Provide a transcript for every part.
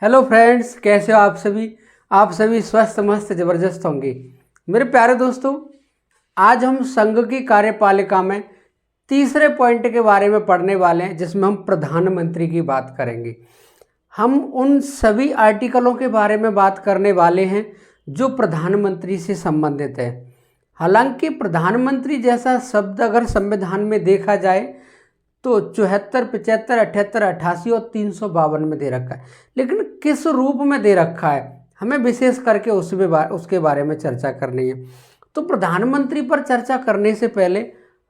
Hello friends, कैसे हो आप सभी स्वस्थ मस्त ज़बरदस्त होंगे। मेरे प्यारे दोस्तों, आज हम संघ की कार्यपालिका में तीसरे पॉइंट के बारे में पढ़ने वाले हैं, जिसमें हम प्रधानमंत्री की बात करेंगे। हम उन सभी आर्टिकलों के बारे में बात करने वाले हैं जो प्रधानमंत्री से संबंधित है। हालांकि प्रधानमंत्री जैसा शब्द अगर संविधान में देखा जाए तो 74, 75, 78, 88 और 352 में दे रखा है, लेकिन किस रूप में दे रखा है हमें विशेष करके उसके बारे में चर्चा करनी है। तो प्रधानमंत्री पर चर्चा करने से पहले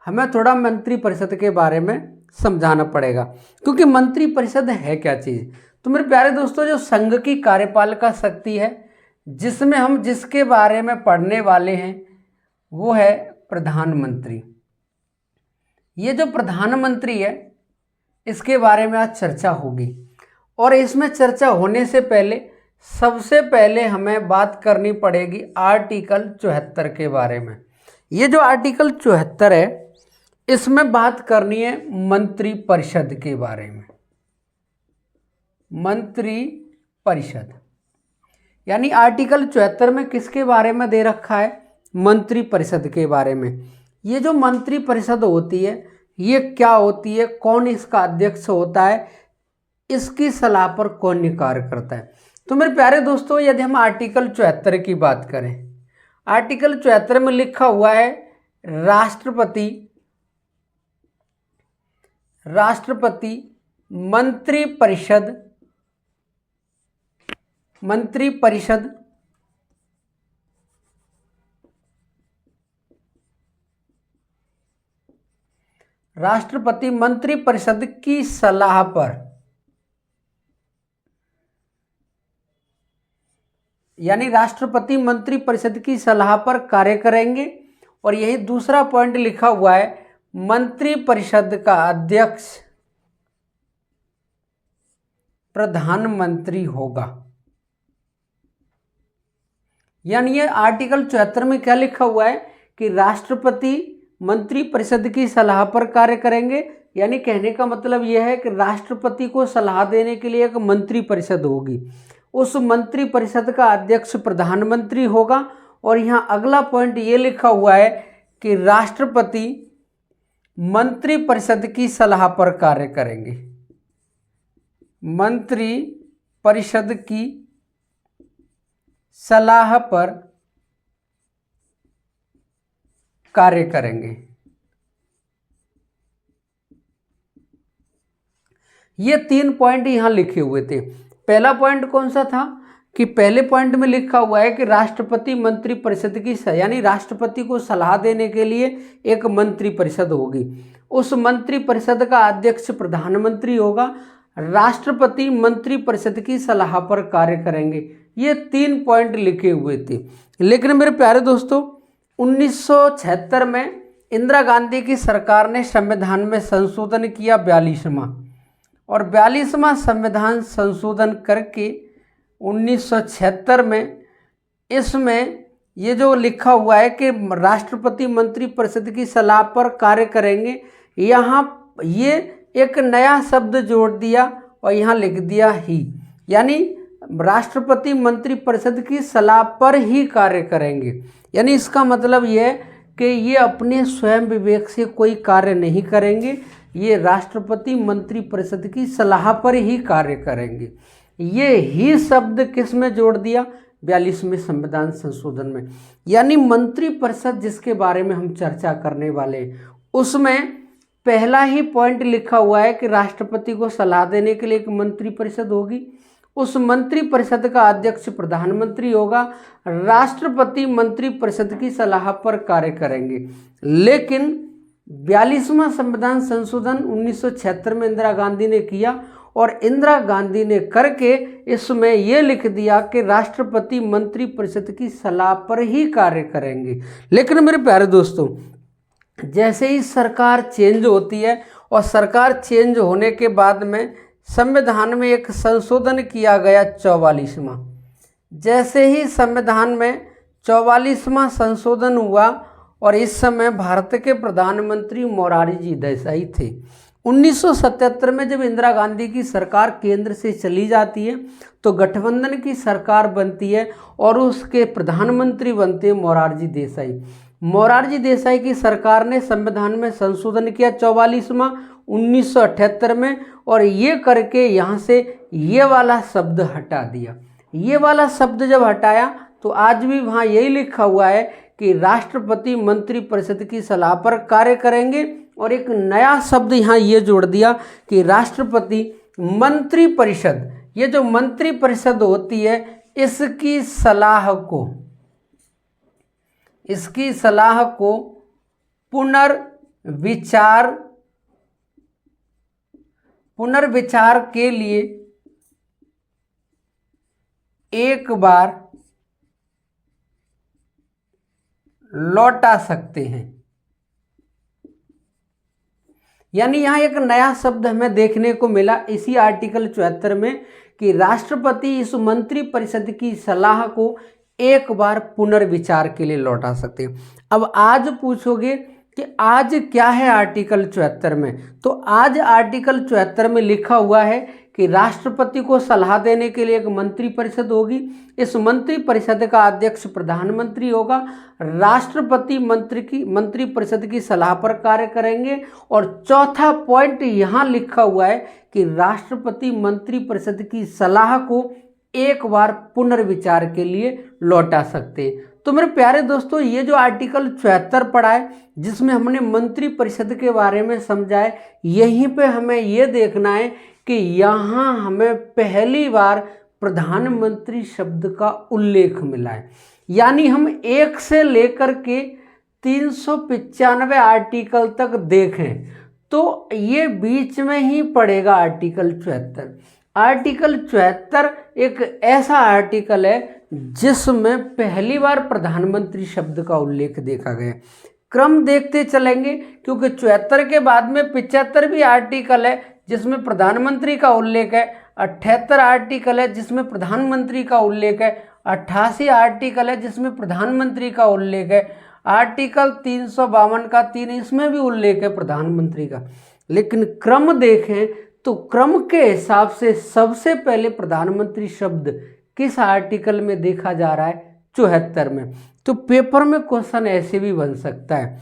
हमें थोड़ा मंत्रिपरिषद के बारे में समझाना पड़ेगा, क्योंकि मंत्रिपरिषद है क्या चीज़। तो मेरे प्यारे दोस्तों, जो संघ की कार्यपालिका शक्ति है जिसमें हम जिसके बारे में पढ़ने वाले हैं वो है प्रधानमंत्री। ये जो प्रधानमंत्री है इसके बारे में आज चर्चा होगी, और इसमें चर्चा होने से पहले सबसे पहले हमें बात करनी पड़ेगी आर्टिकल 74 के बारे में। ये जो आर्टिकल 74 है इसमें बात करनी है मंत्रिपरिषद के बारे में। मंत्रिपरिषद यानी आर्टिकल 74 में किसके बारे में दे रखा है? मंत्रिपरिषद के बारे में। ये जो मंत्रिपरिषद होती है ये क्या होती है, कौन इसका अध्यक्ष होता है, इसकी सलाह पर कौन कार्य करता है। तो मेरे प्यारे दोस्तों, यदि हम आर्टिकल 74 की बात करें, आर्टिकल 74 में लिखा हुआ है राष्ट्रपति मंत्रिपरिषद राष्ट्रपति मंत्रिपरिषद की सलाह पर, यानी राष्ट्रपति मंत्रिपरिषद की सलाह पर कार्य करेंगे। और यही दूसरा पॉइंट लिखा हुआ है, मंत्रिपरिषद का अध्यक्ष प्रधानमंत्री होगा। यानी ये आर्टिकल 74 में क्या लिखा हुआ है कि राष्ट्रपति मंत्रिपरिषद की सलाह पर कार्य करेंगे। यानी कहने का मतलब यह है कि राष्ट्रपति को सलाह देने के लिए एक मंत्रिपरिषद होगी, उस मंत्रिपरिषद का अध्यक्ष प्रधानमंत्री होगा। और यहाँ अगला पॉइंट ये लिखा हुआ है कि राष्ट्रपति मंत्रिपरिषद की सलाह पर कार्य करेंगे। मंत्रिपरिषद की सलाह पर कार्य करेंगे। ये 3 पॉइंट यहां लिखे हुए थे। पहला पॉइंट कौन सा था कि पहले पॉइंट में लिखा हुआ है कि राष्ट्रपति मंत्रिपरिषद की, यानी राष्ट्रपति को सलाह देने के लिए एक मंत्रिपरिषद होगी, उस मंत्रिपरिषद का अध्यक्ष प्रधानमंत्री होगा, राष्ट्रपति मंत्रिपरिषद की सलाह पर कार्य करेंगे। ये 3 पॉइंट लिखे हुए थे। लेकिन मेरे प्यारे दोस्तों, 1976 में इंदिरा गांधी की सरकार ने संविधान में संशोधन किया 42वां, और 42वां संविधान संशोधन करके 1976 में इसमें ये जो लिखा हुआ है कि राष्ट्रपति मंत्रिपरिषद की सलाह पर कार्य करेंगे, यहाँ ये एक नया शब्द जोड़ दिया और यहाँ लिख दिया ही, यानी राष्ट्रपति मंत्रिपरिषद की सलाह पर ही कार्य करेंगे। यानी इसका मतलब ये है कि ये अपने स्वयं विवेक से कोई कार्य नहीं करेंगे, ये राष्ट्रपति मंत्रिपरिषद की सलाह पर ही कार्य करेंगे। ये ही शब्द किस में जोड़ दिया? 42वें संविधान संशोधन में। यानी मंत्रिपरिषद जिसके बारे में हम चर्चा करने वाले उसमें पहला ही पॉइंट लिखा हुआ है कि राष्ट्रपति को सलाह देने के लिए एक मंत्रिपरिषद होगी, उस मंत्रिपरिषद का अध्यक्ष प्रधानमंत्री होगा, राष्ट्रपति मंत्रिपरिषद की सलाह पर कार्य करेंगे। लेकिन 42वां संविधान संशोधन 1976 में इंदिरा गांधी ने किया, और इंदिरा गांधी ने करके इसमें यह लिख दिया कि राष्ट्रपति मंत्रिपरिषद की सलाह पर ही कार्य करेंगे। लेकिन मेरे प्यारे दोस्तों, जैसे ही सरकार चेंज होती है और सरकार चेंज होने के बाद में संविधान में एक संशोधन किया गया 44वां। जैसे ही संविधान में 44वां संशोधन हुआ, और इस समय भारत के प्रधानमंत्री मोरारजी देसाई थे, 1977 में जब इंदिरा गांधी की सरकार केंद्र से चली जाती है तो गठबंधन की सरकार बनती है और उसके प्रधानमंत्री बनते हैं मोरारजी देसाई। मोरारजी देसाई की सरकार ने संविधान में संशोधन किया 44वां 1978 में, और ये करके यहाँ से ये वाला शब्द हटा दिया। ये वाला शब्द जब हटाया तो आज भी वहाँ यही लिखा हुआ है कि राष्ट्रपति मंत्रिपरिषद की सलाह पर कार्य करेंगे, और एक नया शब्द यहाँ ये जोड़ दिया कि राष्ट्रपति मंत्रिपरिषद, ये जो मंत्रिपरिषद होती है इसकी सलाह को पुनर्विचार के लिए एक बार लौटा सकते हैं। यानी यहाँ एक नया शब्द हमें देखने को मिला इसी आर्टिकल 74 में कि राष्ट्रपति इस मंत्रिपरिषद की सलाह को एक बार पुनर्विचार के लिए लौटा सकते हैं। अब आज पूछोगे कि आज क्या है आर्टिकल 74 में, तो आज आर्टिकल 74 में लिखा हुआ है कि राष्ट्रपति को सलाह देने के लिए एक मंत्रिपरिषद होगी। इस मंत्रिपरिषद का अध्यक्ष प्रधानमंत्री होगा। राष्ट्रपति मंत्रिपरिषद की सलाह पर कार्य करेंगे। और चौथा पॉइंट यहाँ लिखा हुआ है कि राष्ट्रपति मंत्रिपरिषद की सलाह को एक बार पुनर्विचार के लिए लौटा सकते हैं। तो मेरे प्यारे दोस्तों, ये जो आर्टिकल 74 पढ़ा है जिसमें हमने मंत्रिपरिषद के बारे में समझा है, यहीं पे हमें ये देखना है कि यहाँ हमें पहली बार प्रधानमंत्री शब्द का उल्लेख मिला है। यानी हम 1 से लेकर के 395 आर्टिकल तक देखें तो ये बीच में ही पड़ेगा आर्टिकल 74। आर्टिकल 74 एक ऐसा आर्टिकल है जिसमें पहली बार प्रधानमंत्री शब्द का उल्लेख देखा गया। क्रम देखते चलेंगे क्योंकि 74 के बाद में 75 भी आर्टिकल है जिसमें प्रधानमंत्री का उल्लेख है, 78 आर्टिकल है जिसमें प्रधानमंत्री का उल्लेख है, 88 आर्टिकल है जिसमें प्रधानमंत्री का उल्लेख है, आर्टिकल 352 का 3 इसमें भी उल्लेख है प्रधानमंत्री का। लेकिन क्रम देखें तो क्रम के हिसाब से सबसे पहले प्रधानमंत्री शब्द किस आर्टिकल में देखा जा रहा है? 74 में। तो पेपर में क्वेश्चन ऐसे भी बन सकता है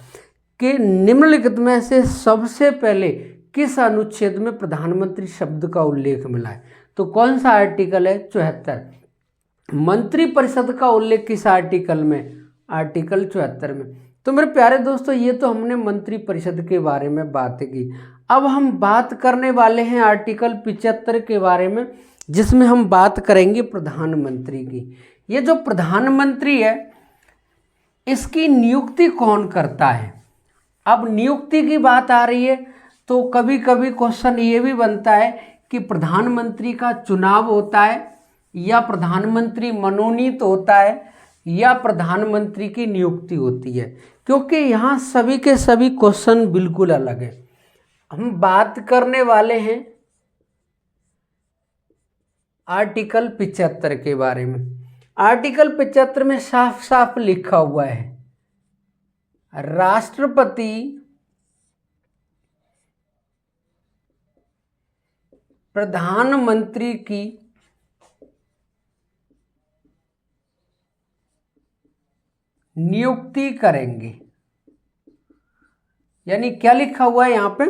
कि निम्नलिखित में से सबसे पहले किस अनुच्छेद में प्रधानमंत्री शब्द का उल्लेख मिला है? तो कौन सा आर्टिकल है? 74। मंत्रिपरिषद का उल्लेख किस आर्टिकल में? आर्टिकल 74 में। तो मेरे प्यारे दोस्तों, ये तो हमने मंत्रिपरिषद के बारे में बात की। अब हम बात करने वाले हैं आर्टिकल 75 के बारे में, जिसमें हम बात करेंगे प्रधानमंत्री की। ये जो प्रधानमंत्री है इसकी नियुक्ति कौन करता है? अब नियुक्ति की बात आ रही है तो कभी कभी क्वेश्चन ये भी बनता है कि प्रधानमंत्री का चुनाव होता है या प्रधानमंत्री मनोनीत होता है या प्रधानमंत्री की नियुक्ति होती है, क्योंकि यहाँ सभी के सभी क्वेश्चन बिल्कुल अलग है। हम बात करने वाले हैं आर्टिकल 75 के बारे में। आर्टिकल 75 में साफ साफ लिखा हुआ है राष्ट्रपति प्रधानमंत्री की नियुक्ति करेंगे। यानी क्या लिखा हुआ है यहाँ पे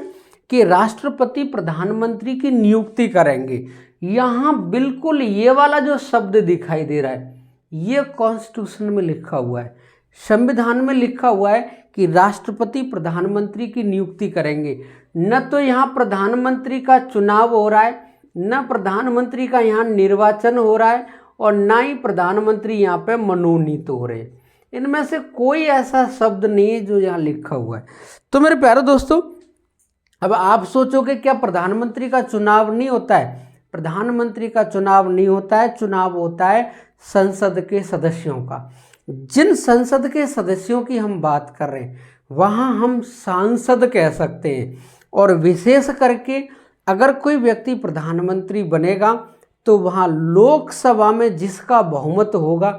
कि राष्ट्रपति प्रधानमंत्री की नियुक्ति करेंगे। यहाँ बिल्कुल ये वाला जो शब्द दिखाई दे रहा है ये कॉन्स्टिट्यूशन में लिखा हुआ है, संविधान में लिखा हुआ है कि राष्ट्रपति प्रधानमंत्री की नियुक्ति करेंगे। न तो यहाँ प्रधानमंत्री का चुनाव हो रहा है, न प्रधानमंत्री का यहाँ निर्वाचन हो रहा है, और ना ही प्रधानमंत्री यहाँ पे मनोनीत हो रहे हैं। इनमें से कोई ऐसा शब्द नहीं है जो यहाँ लिखा हुआ है। तो मेरे प्यारे दोस्तों, अब आप सोचोगे क्या प्रधानमंत्री का चुनाव नहीं होता है? प्रधानमंत्री का चुनाव नहीं होता है, चुनाव होता है संसद के सदस्यों का। जिन संसद के सदस्यों की हम बात कर रहे हैं वहाँ हम सांसद कह सकते हैं। और विशेष करके अगर कोई व्यक्ति प्रधानमंत्री बनेगा तो वहाँ लोकसभा में जिसका बहुमत होगा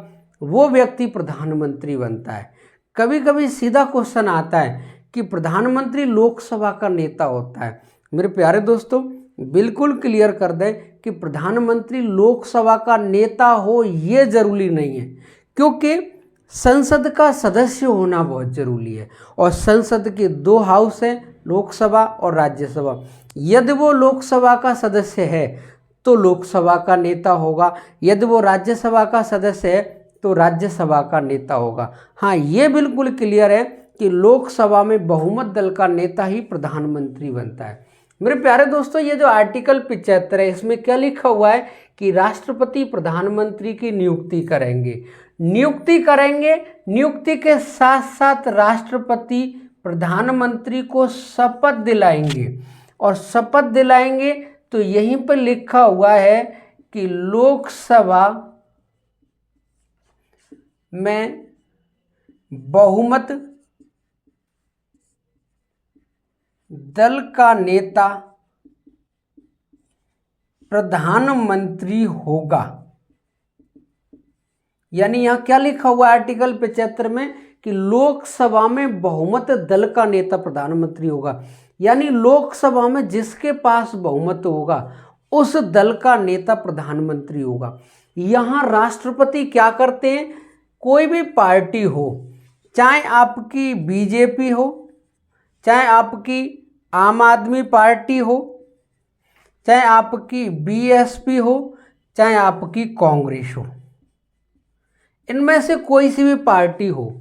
वो व्यक्ति प्रधानमंत्री बनता है। कभी कभी सीधा क्वेश्चन आता है कि प्रधानमंत्री लोकसभा का नेता होता है, मेरे प्यारे दोस्तों, बिल्कुल क्लियर कर दें कि प्रधानमंत्री लोकसभा का नेता हो ये जरूरी नहीं है, क्योंकि संसद का सदस्य होना बहुत जरूरी है। और संसद के दो हाउस हैं, लोकसभा और राज्यसभा। यदि वो लोकसभा का सदस्य है तो लोकसभा का नेता होगा, यदि वो राज्यसभा का सदस्य है तो राज्यसभा का नेता होगा। हाँ, ये बिल्कुल क्लियर है कि लोकसभा में बहुमत दल का नेता ही प्रधानमंत्री बनता है। मेरे प्यारे दोस्तों, ये जो आर्टिकल 75 है, इसमें क्या लिखा हुआ है कि राष्ट्रपति प्रधानमंत्री की नियुक्ति करेंगे। नियुक्ति के साथ साथ राष्ट्रपति प्रधानमंत्री को शपथ दिलाएंगे। और शपथ दिलाएंगे तो यहीं पर लिखा हुआ है कि लोकसभा में बहुमत दल का नेता प्रधानमंत्री होगा। यानी यहां क्या लिखा हुआ है आर्टिकल 75 में कि लोकसभा में बहुमत दल का नेता प्रधानमंत्री होगा। यानी लोकसभा में जिसके पास बहुमत होगा उस दल का नेता प्रधानमंत्री होगा। यहां राष्ट्रपति क्या करते हैं, कोई भी पार्टी हो, चाहे आपकी बीजेपी हो, चाहे आपकी आम आदमी पार्टी हो, चाहे आपकी बीएसपी हो, चाहे आपकी कांग्रेस हो, इनमें से कोई सी भी पार्टी हो,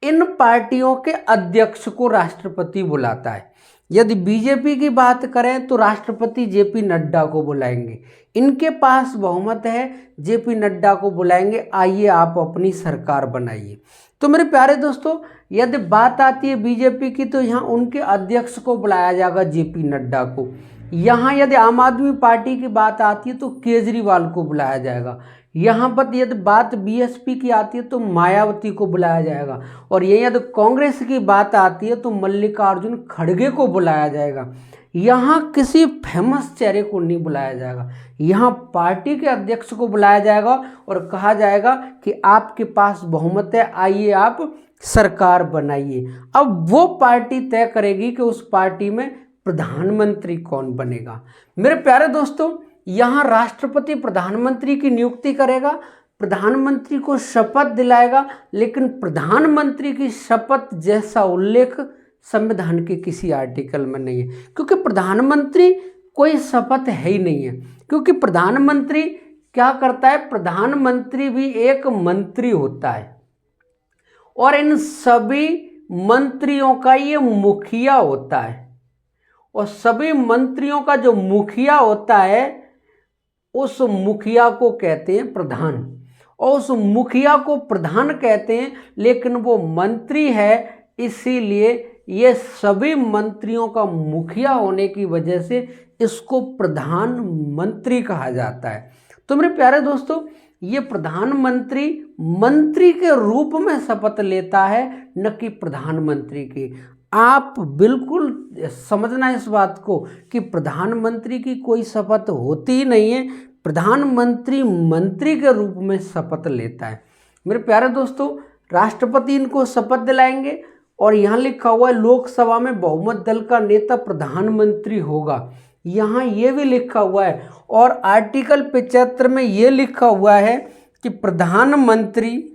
इन पार्टियों के अध्यक्ष को राष्ट्रपति बुलाता है। यदि बीजेपी की बात करें तो राष्ट्रपति जेपी नड्डा को बुलाएंगे। इनके पास बहुमत है, जेपी नड्डा को बुलाएंगे, आइए आप अपनी सरकार बनाइए। तो मेरे प्यारे दोस्तों, यदि बात आती है बीजेपी की तो यहाँ उनके अध्यक्ष को बुलाया जाएगा, जेपी नड्डा को। यहाँ यदि आम आदमी पार्टी की बात आती है तो केजरीवाल को बुलाया जाएगा। यहाँ पर यदि बात बीएसपी की आती है तो मायावती को बुलाया जाएगा। और यही यदि कांग्रेस की बात आती है तो मल्लिकार्जुन खड़गे को बुलाया जाएगा। यहाँ किसी फेमस चेहरे को नहीं बुलाया जाएगा, यहाँ पार्टी के अध्यक्ष को बुलाया जाएगा और कहा जाएगा कि आपके पास बहुमत है, आइए आप सरकार बनाइए। अब वो पार्टी तय करेगी कि उस पार्टी में प्रधानमंत्री कौन बनेगा। मेरे प्यारे दोस्तों, यहाँ राष्ट्रपति प्रधानमंत्री की नियुक्ति करेगा, प्रधानमंत्री को शपथ दिलाएगा, लेकिन प्रधानमंत्री की शपथ जैसा उल्लेख संविधान के किसी आर्टिकल में नहीं है, क्योंकि प्रधानमंत्री कोई शपथ है ही नहीं है। क्योंकि प्रधानमंत्री क्या करता है, प्रधानमंत्री भी एक मंत्री होता है और इन सभी मंत्रियों का ये मुखिया होता है। और सभी मंत्रियों का जो मुखिया होता है उस मुखिया को कहते हैं प्रधान, और उस मुखिया को प्रधान कहते हैं, लेकिन वो मंत्री है, इसीलिए ये सभी मंत्रियों का मुखिया होने की वजह से इसको प्रधानमंत्री कहा जाता है। तो मेरे प्यारे दोस्तों, ये प्रधानमंत्री मंत्री के रूप में शपथ लेता है, न कि प्रधानमंत्री की। आप बिल्कुल समझना इस बात को कि प्रधानमंत्री की कोई शपथ होती ही नहीं है, प्रधानमंत्री मंत्री के रूप में शपथ लेता है। मेरे प्यारे दोस्तों, राष्ट्रपति इनको शपथ दिलाएंगे और यहाँ लिखा हुआ है लोकसभा में बहुमत दल का नेता प्रधानमंत्री होगा, यहाँ ये भी लिखा हुआ है। और आर्टिकल 75 में ये लिखा हुआ है कि प्रधानमंत्री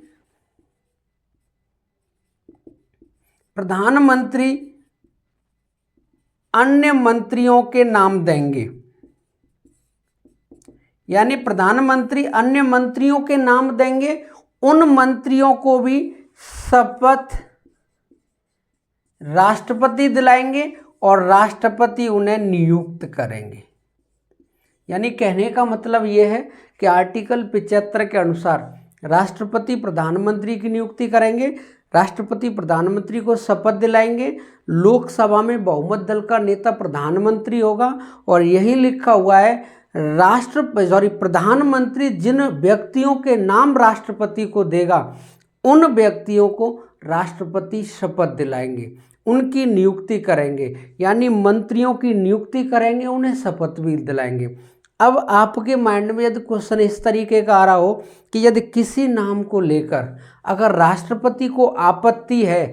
अन्य मंत्रियों के नाम देंगे। यानी प्रधानमंत्री अन्य मंत्रियों के नाम देंगे, उन मंत्रियों को भी शपथ राष्ट्रपति दिलाएंगे और राष्ट्रपति उन्हें नियुक्त करेंगे। यानी कहने का मतलब यह है कि आर्टिकल 75 के अनुसार राष्ट्रपति प्रधानमंत्री की नियुक्ति करेंगे, राष्ट्रपति प्रधानमंत्री को शपथ दिलाएंगे, लोकसभा में बहुमत दल का नेता प्रधानमंत्री होगा। और यही लिखा हुआ है प्रधानमंत्री जिन व्यक्तियों के नाम राष्ट्रपति को देगा उन व्यक्तियों को राष्ट्रपति शपथ दिलाएंगे, उनकी नियुक्ति करेंगे। यानी मंत्रियों की नियुक्ति करेंगे, उन्हें शपथ भी दिलाएंगे। अब आपके माइंड में यदि क्वेश्चन इस तरीके का आ रहा हो कि यदि किसी नाम को लेकर अगर राष्ट्रपति को आपत्ति है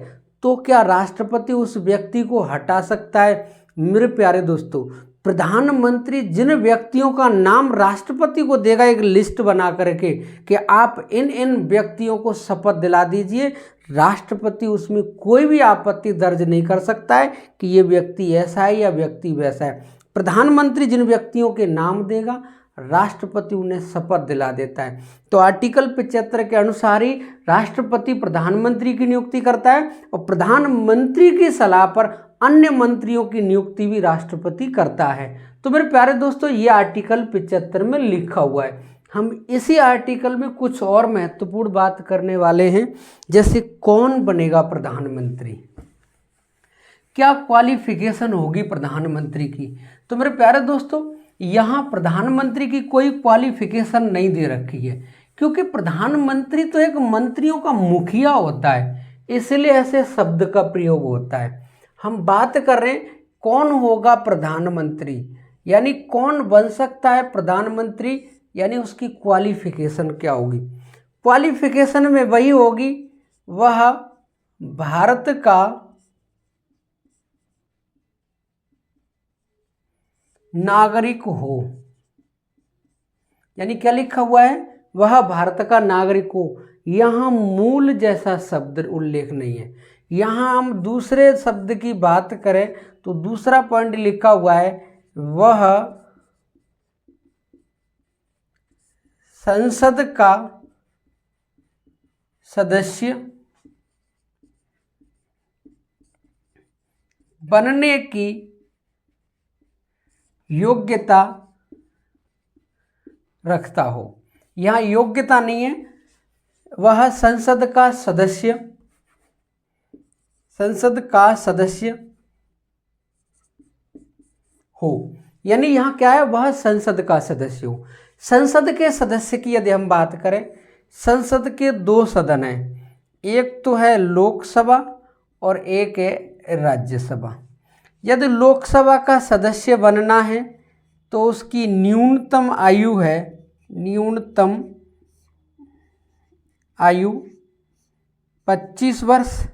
तो क्या राष्ट्रपति उस व्यक्ति को हटा सकता है, मेरे प्यारे दोस्तों, प्रधानमंत्री जिन व्यक्तियों का नाम राष्ट्रपति को देगा एक लिस्ट बना करके कि आप इन इन व्यक्तियों को शपथ दिला दीजिए, राष्ट्रपति उसमें कोई भी आपत्ति दर्ज नहीं कर सकता है कि ये व्यक्ति ऐसा है या व्यक्ति वैसा है। प्रधानमंत्री जिन व्यक्तियों के नाम देगा राष्ट्रपति उन्हें शपथ दिला देता है। तो आर्टिकल 75 के अनुसार ही राष्ट्रपति प्रधानमंत्री की नियुक्ति करता है और प्रधानमंत्री की सलाह पर अन्य मंत्रियों की नियुक्ति भी राष्ट्रपति करता है। तो मेरे प्यारे दोस्तों, ये आर्टिकल 75 में लिखा हुआ है। हम इसी आर्टिकल में कुछ और महत्वपूर्ण बात करने वाले हैं, जैसे कौन बनेगा प्रधानमंत्री, क्या क्वालिफिकेशन होगी प्रधानमंत्री की। तो मेरे प्यारे दोस्तों, यहाँ प्रधानमंत्री की कोई क्वालिफिकेशन नहीं दे रखी है, क्योंकि प्रधानमंत्री तो एक मंत्रियों का मुखिया होता है, इसलिए ऐसे शब्द का प्रयोग होता है। हम बात कर रहे हैं कौन होगा प्रधानमंत्री, यानी कौन बन सकता है प्रधानमंत्री, यानी उसकी क्वालिफिकेशन क्या होगी। क्वालिफिकेशन में वही होगी, वह भारत का नागरिक हो, यानी क्या लिखा हुआ है, वह भारत का नागरिक हो। यहाँ मूल जैसा शब्द उल्लेख नहीं है। यहाँ हम दूसरे शब्द की बात करें तो दूसरा पॉइंट लिखा हुआ है, वह संसद का सदस्य बनने की योग्यता रखता हो। यहाँ योग्यता नहीं है, वह संसद का सदस्य हो, यानी यहाँ क्या है, वह संसद का सदस्य हो। संसद के सदस्य की यदि हम बात करें, संसद के दो सदन हैं, एक तो है लोकसभा और एक है राज्यसभा। यदि लोकसभा का सदस्य बनना है तो उसकी न्यूनतम आयु 25 वर्ष,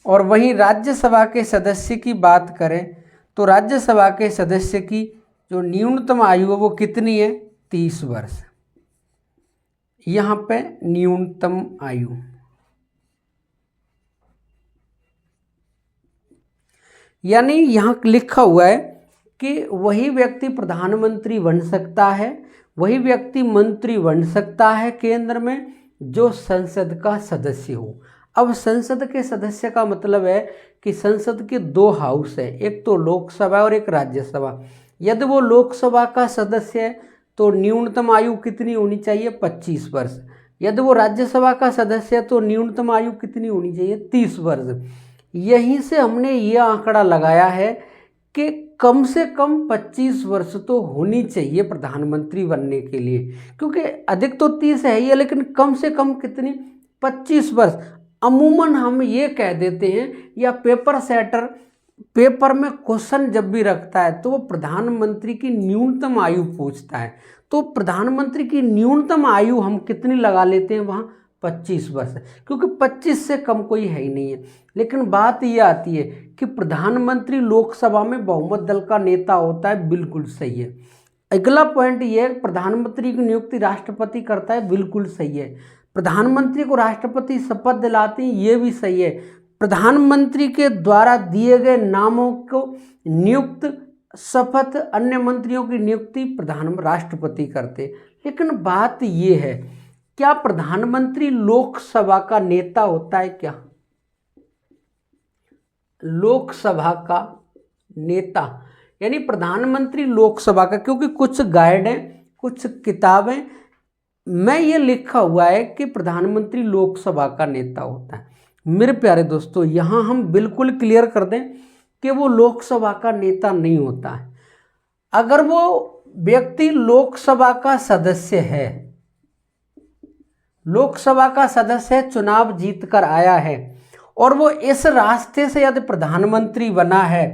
और वहीं राज्यसभा के सदस्य की बात करें तो राज्यसभा के सदस्य की जो न्यूनतम आयु है वो कितनी है, 30 वर्ष। यहाँ पे न्यूनतम आयु, यानी यहाँ लिखा हुआ है कि वही व्यक्ति प्रधानमंत्री बन सकता है, वही व्यक्ति मंत्री बन सकता है केंद्र में जो संसद का सदस्य हो। अब संसद के सदस्य का मतलब है कि संसद के दो हाउस है, एक तो लोकसभा और एक राज्यसभा। यदि वो लोकसभा का सदस्य है तो न्यूनतम आयु कितनी होनी चाहिए, 25 वर्ष। यदि वो राज्यसभा का सदस्य है तो न्यूनतम आयु कितनी होनी चाहिए, 30 वर्ष। यहीं से हमने ये आंकड़ा लगाया है कि कम से कम 25 वर्ष तो होनी चाहिए प्रधानमंत्री बनने के लिए, क्योंकि अधिक तो 30 है ही है, लेकिन कम से कम कितनी, 25 वर्ष। अमूमन हम ये कह देते हैं, या पेपर सेटर पेपर में क्वेश्चन जब भी रखता है तो वो प्रधानमंत्री की न्यूनतम आयु पूछता है, तो प्रधानमंत्री की न्यूनतम आयु हम कितनी लगा लेते हैं वहाँ, 25 वर्ष, क्योंकि 25 से कम कोई है ही नहीं है। लेकिन बात ये आती है कि प्रधानमंत्री लोकसभा में बहुमत दल का नेता होता है, बिल्कुल सही है। अगला पॉइंट ये है, प्रधानमंत्री की नियुक्ति राष्ट्रपति करता है, बिल्कुल सही है। प्रधानमंत्री को राष्ट्रपति शपथ दिलाते हैं, ये भी सही है। प्रधानमंत्री के द्वारा दिए गए नामों को नियुक्त शपथ अन्य मंत्रियों की नियुक्ति राष्ट्रपति करते। लेकिन बात ये है, क्या प्रधानमंत्री लोकसभा का नेता होता है क्या, लोकसभा का नेता, यानी प्रधानमंत्री लोकसभा का, क्योंकि कुछ गाइड हैं, कुछ किताबें में ये लिखा हुआ है कि प्रधानमंत्री लोकसभा का नेता होता है। मेरे प्यारे दोस्तों, यहाँ हम बिल्कुल क्लियर कर दें कि वो लोकसभा का नेता नहीं होता है। अगर वो व्यक्ति लोकसभा का सदस्य है, लोकसभा का सदस्य चुनाव जीत कर आया है और वो इस रास्ते से यदि प्रधानमंत्री बना है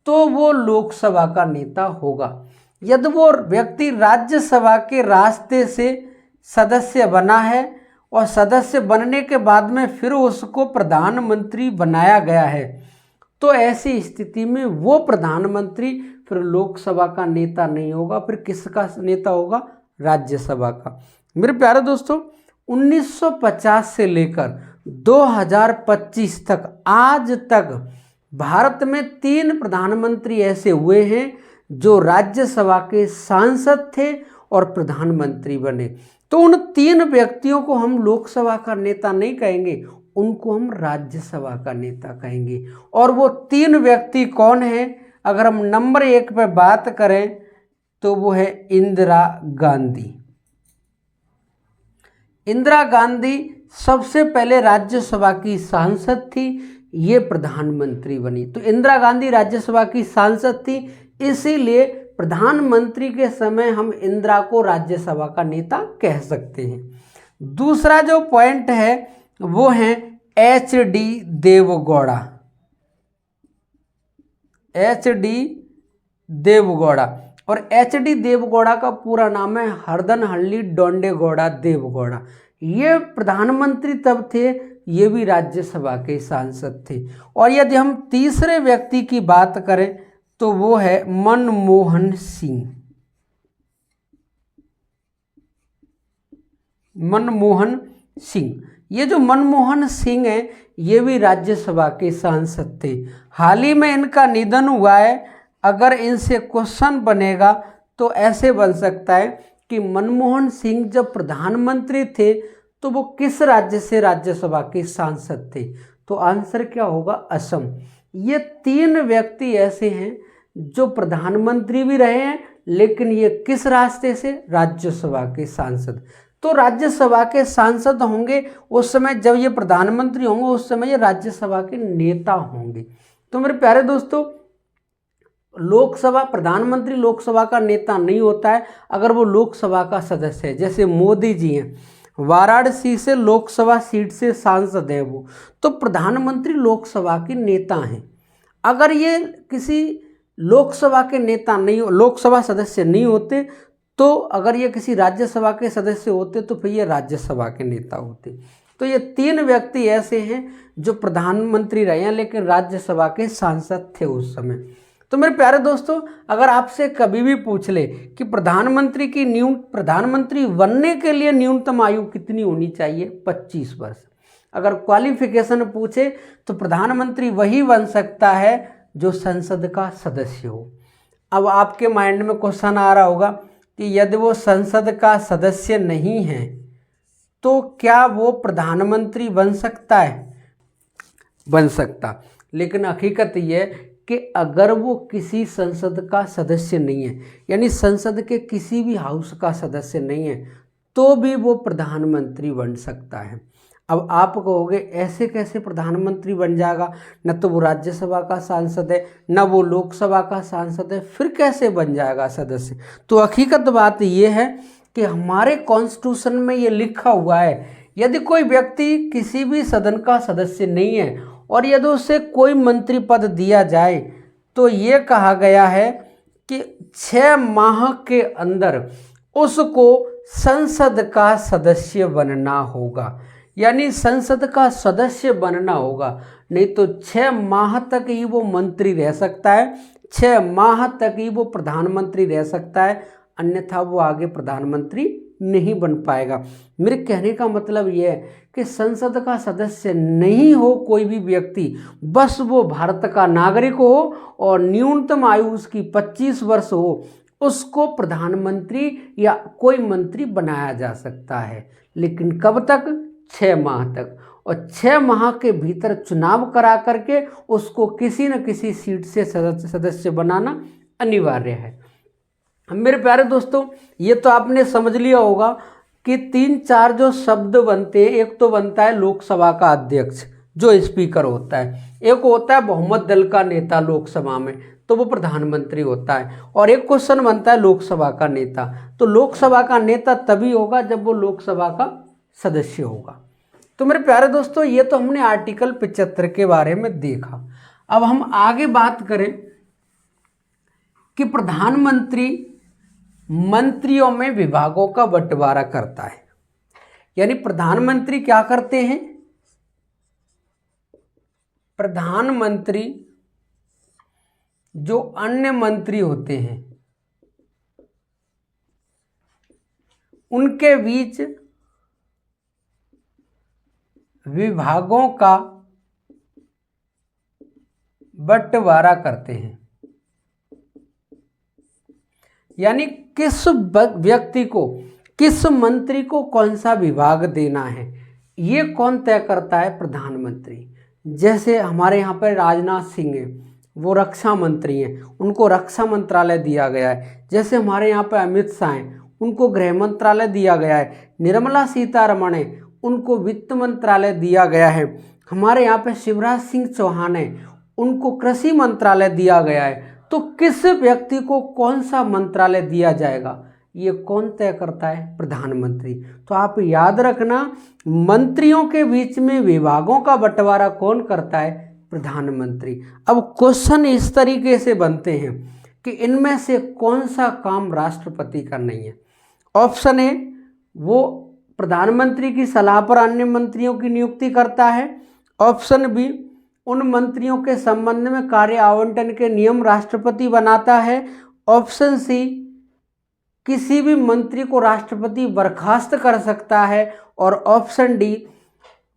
तो वो लोकसभा का नेता होगा। यदि वो व्यक्ति राज्यसभा के रास्ते से सदस्य बना है और सदस्य बनने के बाद में फिर उसको प्रधानमंत्री बनाया गया है तो ऐसी स्थिति में वो प्रधानमंत्री फिर लोकसभा का नेता नहीं होगा, फिर किसका नेता होगा? राज्यसभा का। मेरे प्यारे दोस्तों, 1950 से लेकर 2025 तक आज तक भारत में 3 प्रधानमंत्री ऐसे हुए हैं जो राज्यसभा के सांसद थे और प्रधानमंत्री बने। तो उन 3 व्यक्तियों को हम लोकसभा का नेता नहीं कहेंगे, उनको हम राज्यसभा का नेता कहेंगे। और वो 3 व्यक्ति कौन हैं? अगर हम नंबर 1 पर बात करें तो वो है इंदिरा गांधी। इंदिरा गांधी सबसे पहले राज्यसभा की सांसद थी, ये प्रधानमंत्री बनी। तो इंदिरा गांधी राज्यसभा की सांसद थी, इसीलिए प्रधानमंत्री के समय हम इंदिरा को राज्यसभा का नेता कह सकते हैं। दूसरा जो पॉइंट है वो है HD देवगौड़ा। HD देवगौड़ा, और HD देवगौड़ा का पूरा नाम है हरदनहल्ली डोंडेगौड़ा देवगौड़ा। ये प्रधानमंत्री तब थे, ये भी राज्यसभा के सांसद थे। और यदि हम तीसरे व्यक्ति की बात करें तो वो है मनमोहन सिंह। मनमोहन सिंह, ये जो मनमोहन सिंह है ये भी राज्यसभा के सांसद थे। हाल ही में इनका निधन हुआ है। अगर इनसे क्वेश्चन बनेगा तो ऐसे बन सकता है कि मनमोहन सिंह जब प्रधानमंत्री थे तो वो किस राज्य से राज्यसभा के सांसद थे? तो आंसर क्या होगा? असम। ये 3 व्यक्ति ऐसे हैं जो प्रधानमंत्री भी रहे हैं, लेकिन ये किस रास्ते से? राज्यसभा के सांसद। तो राज्यसभा के सांसद होंगे उस समय जब ये प्रधानमंत्री होंगे, उस समय ये राज्यसभा के नेता होंगे। तो मेरे प्यारे दोस्तों, लोकसभा प्रधानमंत्री लोकसभा का नेता नहीं होता है अगर वो लोकसभा का सदस्य है। जैसे मोदी जी हैं, वाराणसी से लोकसभा सीट से सांसद हैं वो, तो प्रधानमंत्री लोकसभा के नेता हैं। अगर ये किसी लोकसभा के नेता नहीं, लोकसभा सदस्य नहीं होते, तो अगर ये किसी राज्यसभा के सदस्य होते तो फिर ये राज्यसभा के नेता होते। तो ये 3 व्यक्ति ऐसे हैं जो प्रधानमंत्री रहे हैं लेकिन राज्यसभा के सांसद थे उस समय। तो मेरे प्यारे दोस्तों, अगर आपसे कभी भी पूछ ले कि प्रधानमंत्री बनने के लिए न्यूनतम आयु कितनी होनी चाहिए? 25 वर्ष। अगर क्वालिफिकेशन पूछे तो प्रधानमंत्री वही बन सकता है जो संसद का सदस्य हो। अब आपके माइंड में क्वेश्चन आ रहा होगा कि यदि वो संसद का सदस्य नहीं है तो क्या वो प्रधानमंत्री बन सकता है? बन सकता, लेकिन हकीकत ये कि अगर वो किसी संसद का सदस्य नहीं है, यानी संसद के किसी भी हाउस का सदस्य नहीं है, तो भी वो प्रधानमंत्री बन सकता है। अब आप कहोगे ऐसे कैसे प्रधानमंत्री बन जाएगा? न तो वो राज्यसभा का सांसद है, न वो लोकसभा का सांसद है, फिर कैसे बन जाएगा सदस्य? तो हकीकत बात ये है कि हमारे कॉन्स्टिट्यूशन में ये लिखा हुआ है, यदि कोई व्यक्ति किसी भी सदन का सदस्य नहीं है और यदि उसे कोई मंत्री पद दिया जाए तो ये कहा गया है कि 6 माह के अंदर उसको संसद का सदस्य बनना होगा। यानी संसद का सदस्य बनना होगा, नहीं तो 6 माह तक ही वो मंत्री रह सकता है, 6 माह तक ही वो प्रधानमंत्री रह सकता है, अन्यथा वो आगे प्रधानमंत्री नहीं बन पाएगा। मेरे कहने का मतलब ये है कि संसद का सदस्य नहीं हो कोई भी व्यक्ति, बस वो भारत का नागरिक हो और न्यूनतम आयु उसकी 25 वर्ष हो, उसको प्रधानमंत्री या कोई मंत्री बनाया जा सकता है। लेकिन कब तक? 6 माह तक। और 6 माह के भीतर चुनाव करा करके उसको किसी न किसी सीट से सदस्य बनाना अनिवार्य है। मेरे प्यारे दोस्तों, ये तो आपने समझ लिया होगा कि 3-4 जो शब्द बनते हैं। एक तो बनता है लोकसभा का अध्यक्ष जो स्पीकर होता है, एक होता है बहुमत दल का नेता लोकसभा में, तो वो प्रधानमंत्री होता है, और एक क्वेश्चन बनता है लोकसभा का नेता। तो लोकसभा का नेता तभी होगा जब वो लोकसभा का सदस्य होगा। तो मेरे प्यारे दोस्तों, ये तो हमने आर्टिकल 75 के बारे में देखा। अब हम आगे बात करें कि प्रधानमंत्री मंत्रियों में विभागों का बंटवारा करता है। यानी प्रधानमंत्री क्या करते हैं? प्रधानमंत्री जो अन्य मंत्री होते हैं उनके बीच विभागों का बंटवारा करते हैं। यानी किस व्यक्ति को, किस मंत्री को कौन सा विभाग देना है, ये कौन तय करता है? प्रधानमंत्री। जैसे हमारे यहाँ पर राजनाथ सिंह है, वो रक्षा मंत्री हैं, उनको रक्षा मंत्रालय दिया गया है। जैसे हमारे यहाँ पर अमित शाह हैं, उनको गृह मंत्रालय दिया गया है। निर्मला सीतारमण है, उनको वित्त मंत्रालय दिया गया है। हमारे यहाँ पे शिवराज सिंह चौहान है, उनको कृषि मंत्रालय दिया गया है। तो किस व्यक्ति को कौन सा मंत्रालय दिया जाएगा, ये कौन तय करता है? प्रधानमंत्री। तो आप याद रखना, मंत्रियों के बीच में विभागों का बंटवारा कौन करता है? प्रधानमंत्री। अब क्वेश्चन इस तरीके से बनते हैं कि इनमें से कौन सा काम राष्ट्रपति का नहीं है। ऑप्शन ए, वो प्रधानमंत्री की सलाह पर अन्य मंत्रियों की नियुक्ति करता है। ऑप्शन बी, उन मंत्रियों के संबंध में कार्य आवंटन के नियम राष्ट्रपति बनाता है। ऑप्शन सी, किसी भी मंत्री को राष्ट्रपति बर्खास्त कर सकता है। और ऑप्शन डी,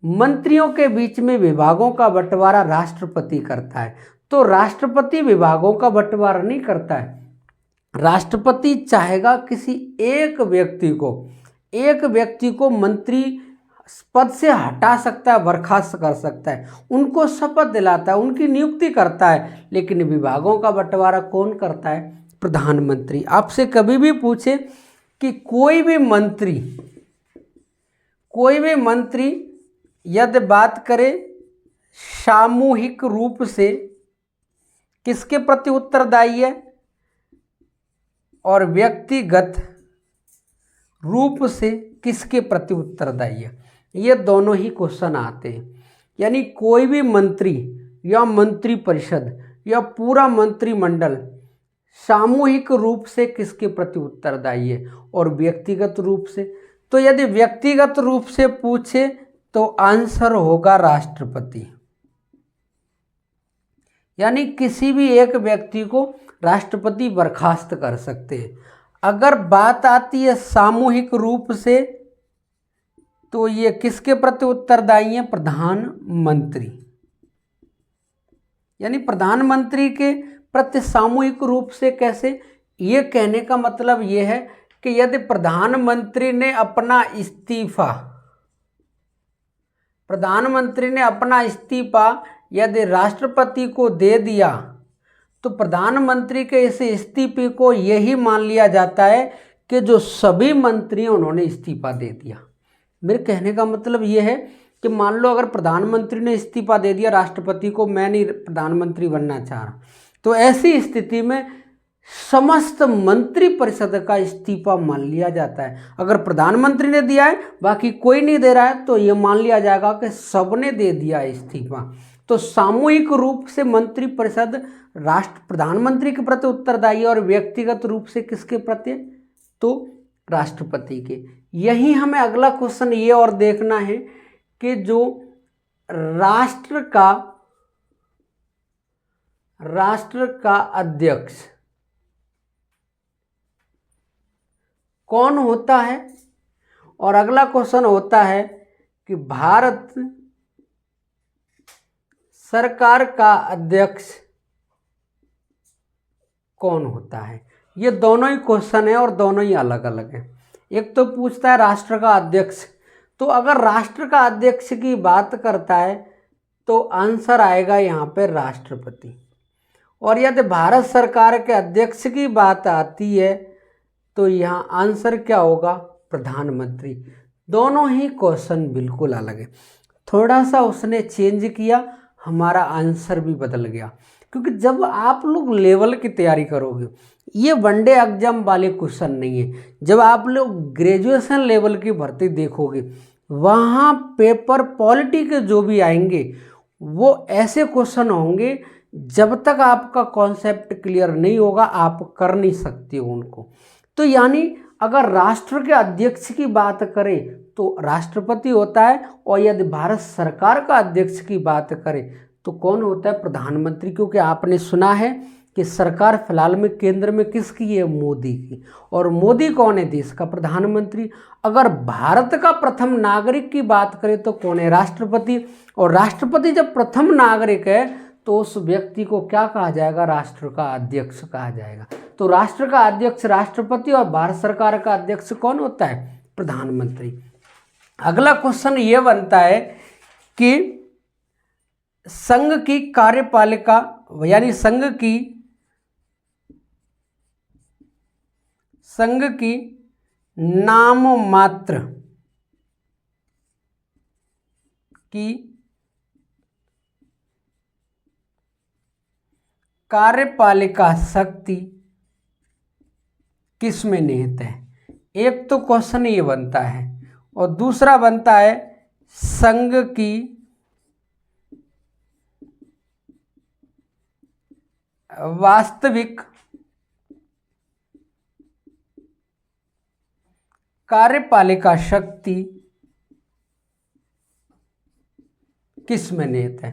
मंत्रियों के बीच में विभागों का बंटवारा राष्ट्रपति करता है। तो राष्ट्रपति विभागों का बंटवारा नहीं करता है। राष्ट्रपति चाहेगा किसी एक व्यक्ति को मंत्री पद से हटा सकता है, बर्खास्त कर सकता है, उनको शपथ दिलाता है, उनकी नियुक्ति करता है, लेकिन विभागों का बंटवारा कौन करता है? प्रधानमंत्री। आपसे कभी भी पूछे कि कोई भी मंत्री यदि बात करे सामूहिक रूप से किसके प्रति उत्तरदायी है और व्यक्तिगत रूप से किसके प्रति उत्तरदायी है, ये दोनों ही क्वेश्चन आते हैं। यानी कोई भी मंत्री या मंत्रिपरिषद या पूरा मंत्रिमंडल सामूहिक रूप से किसके प्रति उत्तरदायी है और व्यक्तिगत रूप से। तो यदि व्यक्तिगत रूप से पूछे तो आंसर होगा राष्ट्रपति। यानी किसी भी एक व्यक्ति को राष्ट्रपति बर्खास्त कर सकते हैं। अगर बात आती है सामूहिक रूप से तो ये किसके प्रति उत्तरदायी है? प्रधानमंत्री। यानी प्रधानमंत्री के प्रति सामूहिक रूप से कैसे? ये कहने का मतलब ये है कि यदि प्रधानमंत्री ने अपना इस्तीफा यदि राष्ट्रपति को दे दिया तो प्रधानमंत्री के इस इस्तीफे को यही मान लिया जाता है कि जो सभी मंत्री उन्होंने इस्तीफा दे दिया। मेरे कहने का मतलब ये है कि मान लो अगर प्रधानमंत्री ने इस्तीफा दे दिया राष्ट्रपति को, मैं नहीं प्रधानमंत्री बनना चाह रहा, तो ऐसी स्थिति में समस्त मंत्रिपरिषद का इस्तीफा मान लिया जाता है। अगर प्रधानमंत्री ने दिया है बाकी कोई नहीं दे रहा है तो ये मान लिया जाएगा कि सबने दे दिया इस्तीफा। तो सामूहिक रूप से मंत्रिपरिषद प्रधानमंत्री के प्रति उत्तरदायी और व्यक्तिगत रूप से किसके प्रति? तो राष्ट्रपति के। यही हमें अगला क्वेश्चन ये और देखना है कि जो राष्ट्र का अध्यक्ष कौन होता है, और अगला क्वेश्चन होता है कि भारत सरकार का अध्यक्ष कौन होता है। ये दोनों ही क्वेश्चन है और दोनों ही अलग अलग हैं। एक तो पूछता है राष्ट्र का अध्यक्ष, तो अगर राष्ट्र का अध्यक्ष की बात करता है तो आंसर आएगा यहाँ पे राष्ट्रपति। और यदि भारत सरकार के अध्यक्ष की बात आती है तो यहाँ आंसर क्या होगा? प्रधानमंत्री। दोनों ही क्वेश्चन बिल्कुल अलग है। थोड़ा सा उसने चेंज किया, हमारा आंसर भी बदल गया। क्योंकि जब आप लोग लेवल की तैयारी करोगे, ये वनडे एग्जाम वाले क्वेश्चन नहीं है। जब आप लोग ग्रेजुएशन लेवल की भर्ती देखोगे, वहाँ पेपर पॉलिटी के जो भी आएंगे वो ऐसे क्वेश्चन होंगे, जब तक आपका कॉन्सेप्ट क्लियर नहीं होगा आप कर नहीं सकते हो उनको। तो यानी अगर राष्ट्र के अध्यक्ष की बात करें तो राष्ट्रपति होता है, और यदि भारत सरकार का अध्यक्ष की बात करें तो कौन होता है? प्रधानमंत्री। क्योंकि आपने सुना है कि सरकार फिलहाल में केंद्र में किसकी है, मोदी की। और मोदी कौन है, देश का प्रधानमंत्री। अगर भारत का प्रथम नागरिक की बात करें तो कौन है, राष्ट्रपति। और राष्ट्रपति जब प्रथम नागरिक है तो उस व्यक्ति को क्या कहा जाएगा, राष्ट्र का अध्यक्ष कहा जाएगा। तो राष्ट्र का अध्यक्ष राष्ट्रपति और भारत सरकार का अध्यक्ष कौन होता है, प्रधानमंत्री। अगला क्वेश्चन ये बनता है कि संघ की कार्यपालिका यानी संघ की नाम मात्र की कार्यपालिका शक्ति किस में निहित है। एक तो क्वेश्चन ये बनता है और दूसरा बनता है संघ की वास्तविक कार्यपालिका शक्ति किस में निहित है।